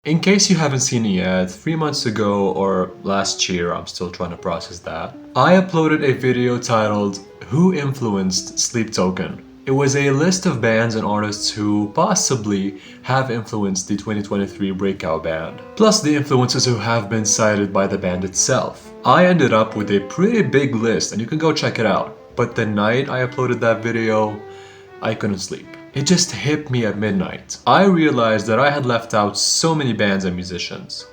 In case you haven't seen it yet, 3 months ago or last year, I'm still trying to process that, I uploaded a video titled Who Influenced Sleep Token? It was a list of bands and artists who possibly have influenced the 2023 breakout band, plus the influences who have been cited by the band itself. I ended up with a pretty big list and you can go check it out, but the night I uploaded that video, I couldn't sleep. It just hit me at midnight. I realized that I had left out so many bands and musicians.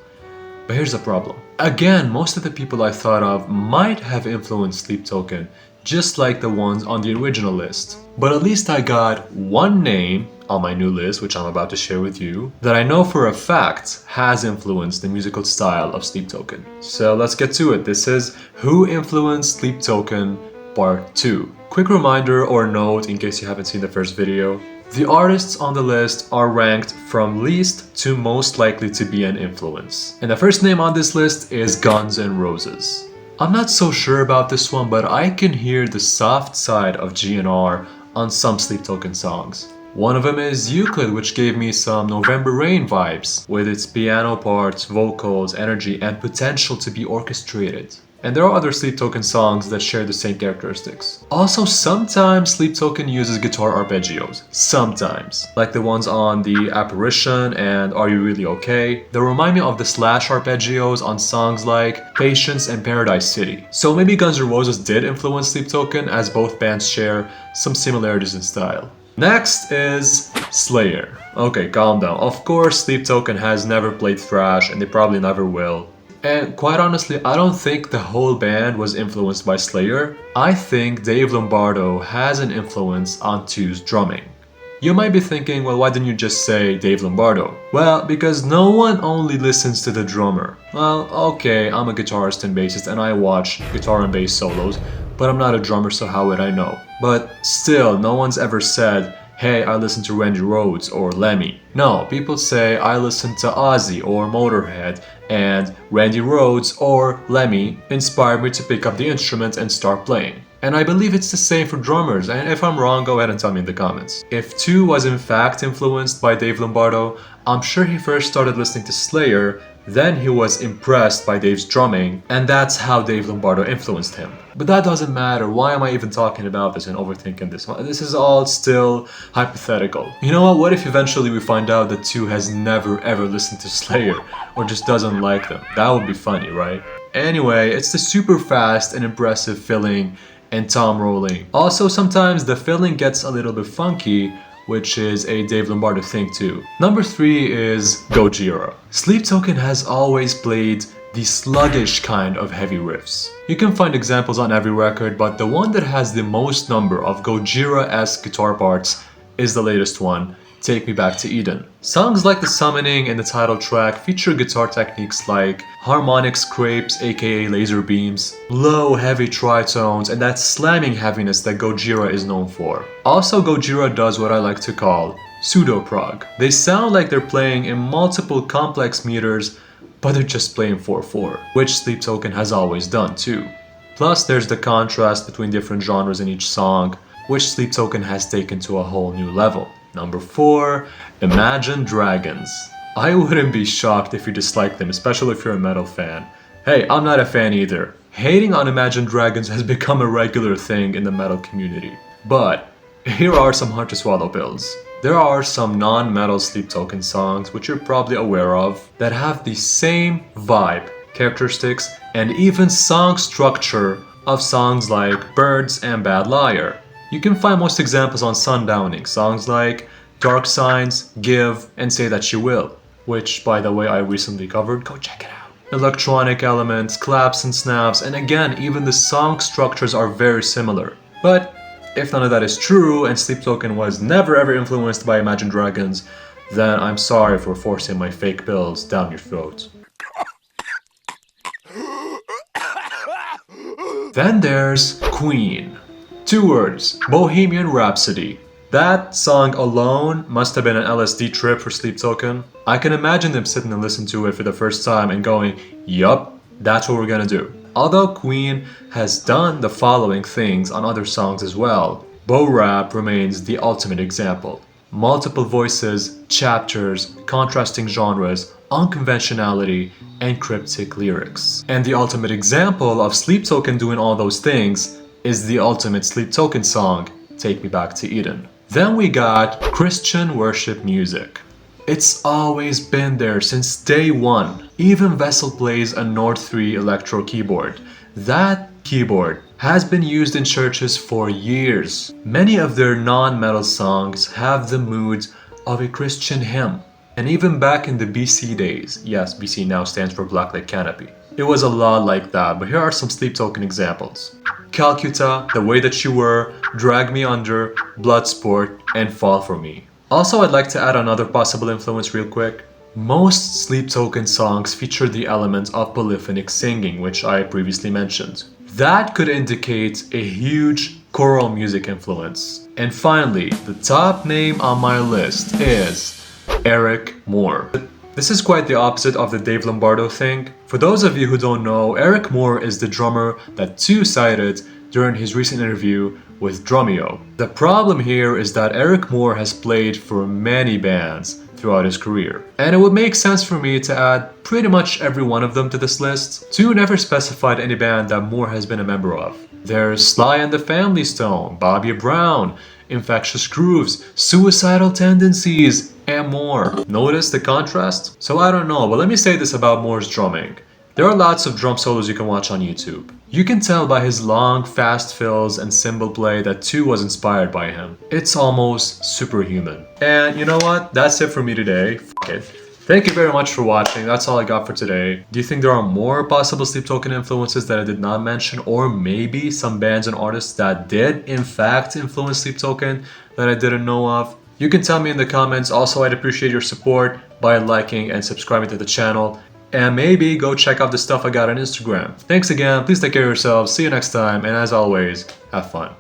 But here's the problem. Again, most of the people I thought of might have influenced Sleep Token, just like the ones on the original list. But at least I got one name on my new list, which I'm about to share with you, that I know for a fact has influenced the musical style of Sleep Token. So let's get to it. This is Who Influenced Sleep Token Part 2. Quick reminder or note in case you haven't seen the first video. The artists on the list are ranked from least to most likely to be an influence. And the first name on this list is Guns N' Roses. I'm not so sure about this one, but I can hear the soft side of GNR on some Sleep Token songs. One of them is Euclid, which gave me some November Rain vibes, with its piano parts, vocals, energy, and potential to be orchestrated. And there are other Sleep Token songs that share the same characteristics. Also, sometimes Sleep Token uses guitar arpeggios. Sometimes. Like the ones on the Apparition and Are You Really Okay? They remind me of the slash arpeggios on songs like Patience and Paradise City. So maybe Guns N' Roses did influence Sleep Token, as both bands share some similarities in style. Next is Slayer. Okay, calm down. Of course, Sleep Token has never played thrash and they probably never will. And quite honestly, I don't think the whole band was influenced by Slayer. I think Dave Lombardo has an influence on Two's drumming. You might be thinking, well, why didn't you just say Dave Lombardo? Well, because no one only listens to the drummer. Well, okay, I'm a guitarist and bassist and I watch guitar and bass solos, but I'm not a drummer, so how would I know? But still, no one's ever said, hey, I listen to Randy Rhoads or Lemmy. No, people say I listen to Ozzy or Motorhead, and Randy Rhoads or Lemmy inspired me to pick up the instrument and start playing. And I believe it's the same for drummers, and if I'm wrong, go ahead and tell me in the comments. If Two was in fact influenced by Dave Lombardo, I'm sure he first started listening to Slayer, then he was impressed by Dave's drumming, and that's how Dave Lombardo influenced him. But that doesn't matter. Why am I even talking about this and overthinking this? This is all still hypothetical. You know what? What if eventually we find out that Two has never ever listened to Slayer, or just doesn't like them? That would be funny, right? Anyway, it's the super fast and impressive filling and tom rolling. Also, sometimes the filling gets a little bit funky, which is a Dave Lombardo thing too. Number 3 is Gojira. Sleep Token has always played the sluggish kind of heavy riffs. You can find examples on every record, but the one that has the most number of Gojira-esque guitar parts is the latest one, Take Me Back to Eden. Songs like The Summoning and the title track feature guitar techniques like harmonic scrapes, aka laser beams, low heavy tritones, and that slamming heaviness that Gojira is known for. Also, Gojira does what I like to call pseudo-prog. They sound like they're playing in multiple complex meters, but they're just playing 4/4, which Sleep Token has always done too. Plus, there's the contrast between different genres in each song, which Sleep Token has taken to a whole new level. Number 4, Imagine Dragons. I wouldn't be shocked if you dislike them, especially if you're a metal fan. Hey, I'm not a fan either. Hating on Imagine Dragons has become a regular thing in the metal community. But here are some hard to swallow pills. There are some non-metal Sleep Token songs, which you're probably aware of, that have the same vibe, characteristics, and even song structure of songs like Birds and Bad Liar. You can find most examples on Sundowning, songs like Dark Signs, Give, and Say That You Will, which, by the way, I recently covered. Go check it out. Electronic elements, claps and snaps, and again, even the song structures are very similar. But if none of that is true, and Sleep Token was never ever influenced by Imagine Dragons, then I'm sorry for forcing my fake pills down your throat. Then there's Queen. 2 words, Bohemian Rhapsody. That song alone must have been an LSD trip for Sleep Token. I can imagine them sitting and listening to it for the first time and going, yup, that's what we're gonna do. Although Queen has done the following things on other songs as well, Bo Rap remains the ultimate example. multiple voices, chapters, contrasting genres, unconventionality, and cryptic lyrics. And the ultimate example of Sleep Token doing all those things is the ultimate Sleep Token song, Take Me Back to Eden. Then we got Christian worship music. It's always been there since day one. Even Vessel plays a Nord 3 electro keyboard. That keyboard has been used in churches for years. Many of their non-metal songs have the mood of a Christian hymn. And even back in the BC days, yes, BC now stands for Blacklight Canopy, it was a lot like that, but here are some Sleep Token examples. Calcutta, The Way That You Were, Drag Me Under, Bloodsport, and Fall For Me. Also, I'd like to add another possible influence real quick. Most Sleep Token songs feature the element of polyphonic singing, which I previously mentioned. That could indicate a huge choral music influence. And finally, the top name on my list is Eric Moore. This is quite the opposite of the Dave Lombardo thing. For those of you who don't know, Eric Moore is the drummer that 2 cited during his recent interview with Drumeo. The problem here is that Eric Moore has played for many bands throughout his career, and it would make sense for me to add pretty much every one of them to this list. 2 never specified any band that Moore has been a member of. There's Sly and the Family Stone, Bobby Brown, Infectious Grooves, Suicidal Tendencies, and more. Notice the contrast? So I don't know, but let me say this about Moore's drumming. There are lots of drum solos you can watch on YouTube. You can tell by his long, fast fills and cymbal play that 2 was inspired by him. It's almost superhuman. And you know what? That's it for me today. F it. Thank you very much for watching. That's all I got for today. Do you think there are more possible Sleep Token influences that I did not mention, or maybe some bands and artists that did in fact influence Sleep Token that I didn't know of? You can tell me in the comments. Also, I'd appreciate your support by liking and subscribing to the channel. And maybe go check out the stuff I got on Instagram. Thanks again, please take care of yourselves, see you next time, and as always, have fun.